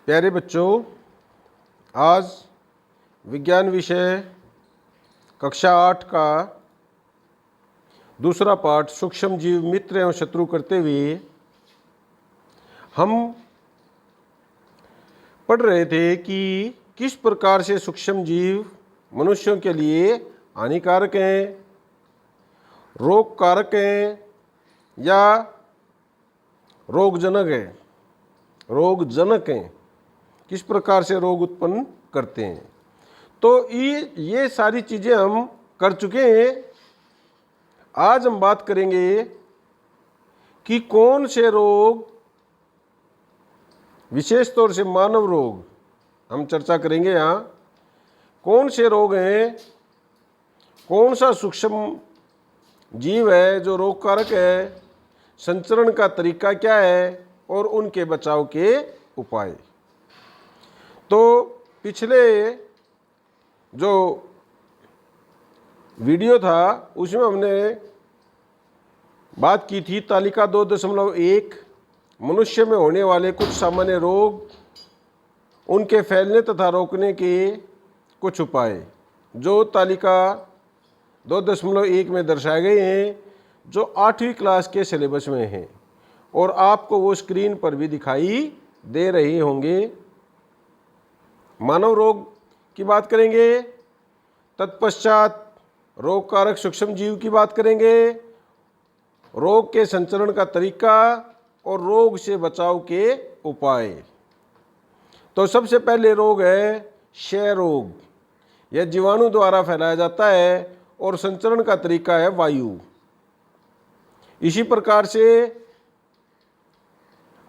प्यारे बच्चों, आज विज्ञान विषय कक्षा 8 का दूसरा पाठ सूक्ष्म जीव मित्र एवं शत्रु करते हुए हम पढ़ रहे थे कि किस प्रकार से सूक्ष्म जीव मनुष्यों के लिए हानिकारक हैं, रोग कारक हैं या रोगजनक हैं, किस प्रकार से रोग उत्पन्न करते हैं। तो ये सारी चीज़ें हम कर चुके हैं। आज हम बात करेंगे कि कौन से रोग, विशेष तौर से मानव रोग हम चर्चा करेंगे। यहाँ कौन से रोग हैं, कौन सा सूक्ष्म जीव है जो रोग कारक है, संचरण का तरीका क्या है और उनके बचाव के उपाय। तो पिछले जो वीडियो था उसमें हमने बात की थी तालिका 2.1 मनुष्य में होने वाले कुछ सामान्य रोग, उनके फैलने तथा रोकने के कुछ उपाय, जो तालिका 2.1 में दर्शाए गए हैं, जो 8वीं क्लास के सिलेबस में हैं और आपको वो स्क्रीन पर भी दिखाई दे रहे होंगे। मानव रोग की बात करेंगे, तत्पश्चात रोग कारक सूक्ष्म जीव की बात करेंगे, रोग के संचरण का तरीका और रोग से बचाव के उपाय। तो सबसे पहले रोग है क्षय रोग। यह जीवाणु द्वारा फैलाया जाता है और संचरण का तरीका है वायु। इसी प्रकार से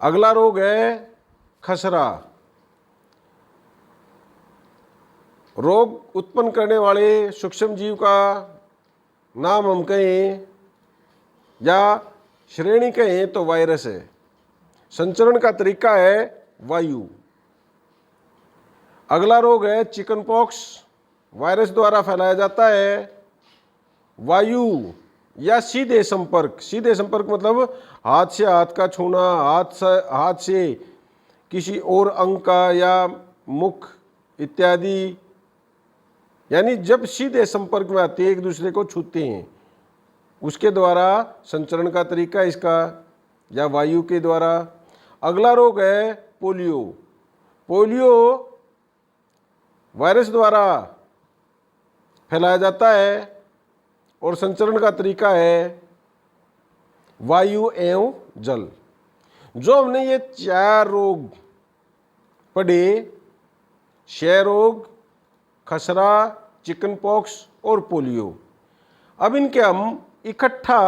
अगला रोग है खसरा। रोग उत्पन्न करने वाले सूक्ष्म जीव का नाम हम कहें या श्रेणी कहें तो वायरस है। संचरण का तरीका है वायु। अगला रोग है चिकन पॉक्स। वायरस द्वारा फैलाया जाता है वायु या सीधे संपर्क। सीधे संपर्क मतलब हाथ से हाथ का छूना, हाथ से किसी और अंग का या मुख इत्यादि, यानी जब सीधे संपर्क में आते हैं, एक दूसरे को छूते हैं, उसके द्वारा संचरण का तरीका इसका या वायु के द्वारा। अगला रोग है पोलियो। पोलियो वायरस द्वारा फैलाया जाता है और संचरण का तरीका है वायु एवं जल। जो हमने ये 4 रोग पढ़े, क्षय रोग, खसरा, चिकन पॉक्स और पोलियो, अब इनके हम इकट्ठा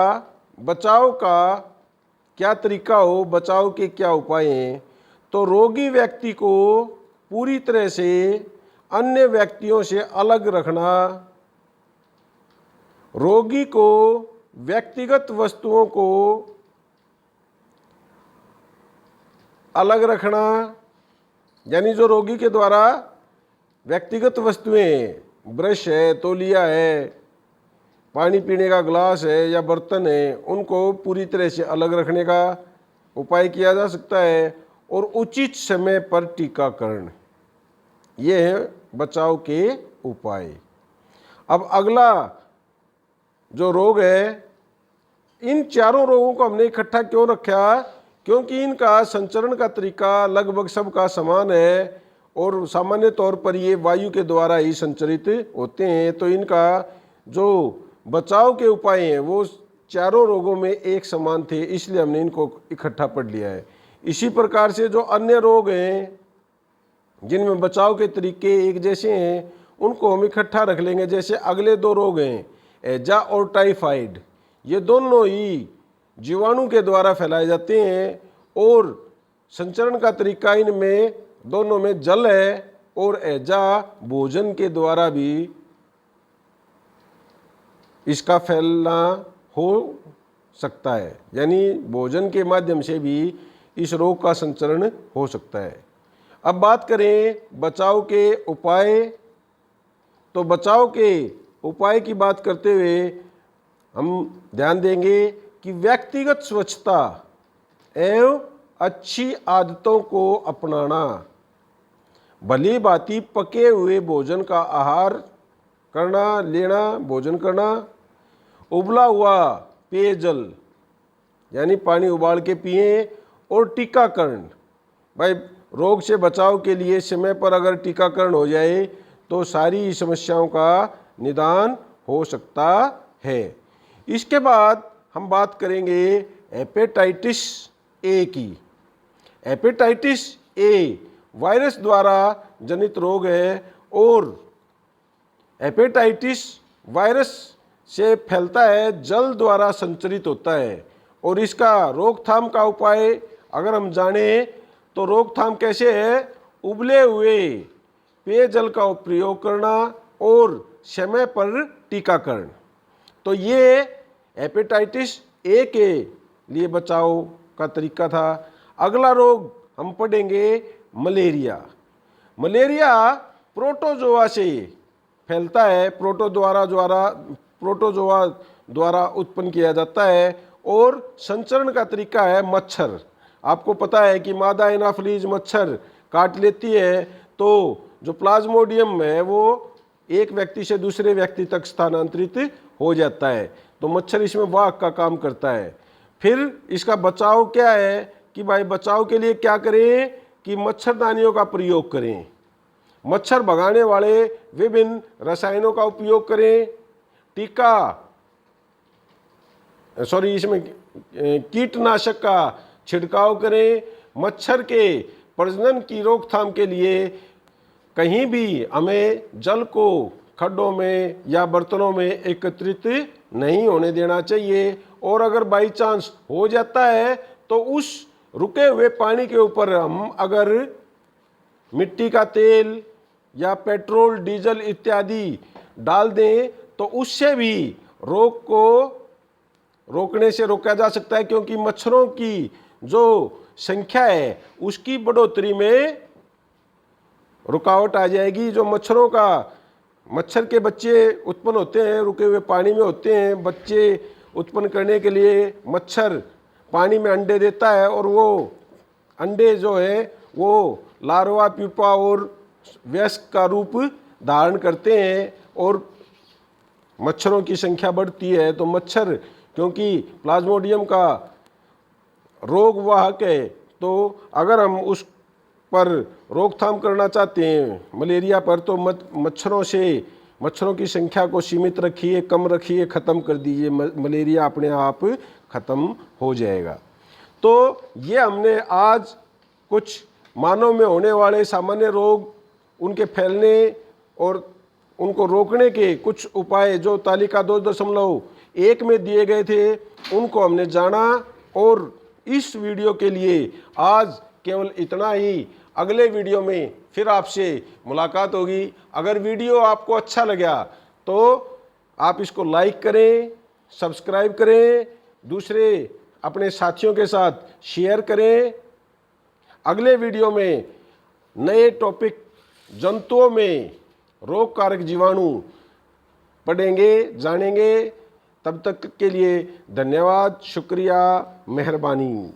बचाव का क्या तरीका हो, बचाव के क्या उपाय हैं। तो रोगी व्यक्ति को पूरी तरह से अन्य व्यक्तियों से अलग रखना, रोगी को व्यक्तिगत वस्तुओं को अलग रखना, यानी जो रोगी के द्वारा व्यक्तिगत वस्तुएं, ब्रश है, तौलिया है, पानी पीने का ग्लास है या बर्तन है, उनको पूरी तरह से अलग रखने का उपाय किया जा सकता है। और उचित समय पर टीकाकरण, ये है बचाव के उपाय। अब अगला जो रोग है, इन 4 रोगों को हमने इकट्ठा क्यों रखा? क्योंकि इनका संचरण का तरीका लगभग सबका समान है और सामान्य तौर पर ये वायु के द्वारा ही संचरित होते हैं। तो इनका जो बचाव के उपाय हैं वो 4 रोगों में एक समान थे, इसलिए हमने इनको इकट्ठा पढ़ लिया है। इसी प्रकार से जो अन्य रोग हैं जिनमें बचाव के तरीके एक जैसे हैं, उनको हम इकट्ठा रख लेंगे। जैसे अगले 2 रोग हैं एजा और टाइफाइड। ये दोनों ही जीवाणु के द्वारा फैलाए जाते हैं और संचरण का तरीका इनमें दोनों में जल है और एजा भोजन के द्वारा भी इसका फैलना हो सकता है, यानी भोजन के माध्यम से भी इस रोग का संचरण हो सकता है। अब बात करें बचाव के उपाय। तो बचाव के उपाय की बात करते हुए हम ध्यान देंगे कि व्यक्तिगत स्वच्छता एवं अच्छी आदतों को अपनाना, भली भांति पके हुए भोजन का आहार करना, लेना, भोजन करना, उबला हुआ पेयजल यानी पानी उबाल के पिएं, और टीकाकरण, भाई रोग से बचाव के लिए समय पर अगर टीकाकरण हो जाए तो सारी समस्याओं का निदान हो सकता है। इसके बाद हम बात करेंगे हेपेटाइटिस ए की। हेपेटाइटिस ए वायरस द्वारा जनित रोग है और हेपेटाइटिस वायरस से फैलता है, जल द्वारा संचरित होता है। और इसका रोकथाम का उपाय अगर हम जानें तो रोकथाम कैसे है, उबले हुए पेयजल का प्रयोग करना और समय पर टीकाकरण। तो ये हेपेटाइटिस ए के लिए बचाव का तरीका था। अगला रोग हम पढ़ेंगे मलेरिया। मलेरिया प्रोटोजोआ से फैलता है, प्रोटोजोआ द्वारा उत्पन्न किया जाता है और संचरण का तरीका है मच्छर। आपको पता है कि मादा एनाफिलीज मच्छर काट लेती है तो जो प्लाज्मोडियम है वो एक व्यक्ति से दूसरे व्यक्ति तक स्थानांतरित हो जाता है, तो मच्छर इसमें वाहक का काम करता है। फिर इसका बचाव क्या है कि भाई बचाव के लिए क्या करें कि मच्छरदानियों का प्रयोग करें, मच्छर भगाने वाले विभिन्न रसायनों का उपयोग करें, इसमें कीटनाशक का छिड़काव करें। मच्छर के प्रजनन की रोकथाम के लिए कहीं भी हमें जल को खड्डों में या बर्तनों में एकत्रित नहीं होने देना चाहिए, और अगर बाई चांस हो जाता है तो उस रुके हुए पानी के ऊपर हम अगर मिट्टी का तेल या पेट्रोल, डीजल इत्यादि डाल दें तो उससे भी रोग को रोकने से रोका जा सकता है, क्योंकि मच्छरों की जो संख्या है उसकी बढ़ोतरी में रुकावट आ जाएगी। जो मच्छर के बच्चे उत्पन्न होते हैं रुके हुए पानी में होते हैं, बच्चे उत्पन्न करने के लिए मच्छर पानी में अंडे देता है और वो अंडे जो है वो लार्वा, प्यूपा और वयस्क का रूप धारण करते हैं और मच्छरों की संख्या बढ़ती है। तो मच्छर क्योंकि प्लाज्मोडियम का रोग वाहक है, तो अगर हम उस पर रोकथाम करना चाहते हैं मलेरिया पर तो मच्छरों की संख्या को सीमित रखिए, कम रखिए, ख़त्म कर दीजिए, मलेरिया अपने आप ख़त्म हो जाएगा। तो ये हमने आज कुछ मानव में होने वाले सामान्य रोग, उनके फैलने और उनको रोकने के कुछ उपाय जो तालिका 2.1 में दिए गए थे उनको हमने जाना। और इस वीडियो के लिए आज केवल इतना ही। अगले वीडियो में फिर आपसे मुलाकात होगी। अगर वीडियो आपको अच्छा लगा तो आप इसको लाइक करें, सब्सक्राइब करें, दूसरे अपने साथियों के साथ शेयर करें। अगले वीडियो में नए टॉपिक जंतुओं में रोग कारक जीवाणु पढ़ेंगे, जानेंगे। तब तक के लिए धन्यवाद, शुक्रिया, मेहरबानी।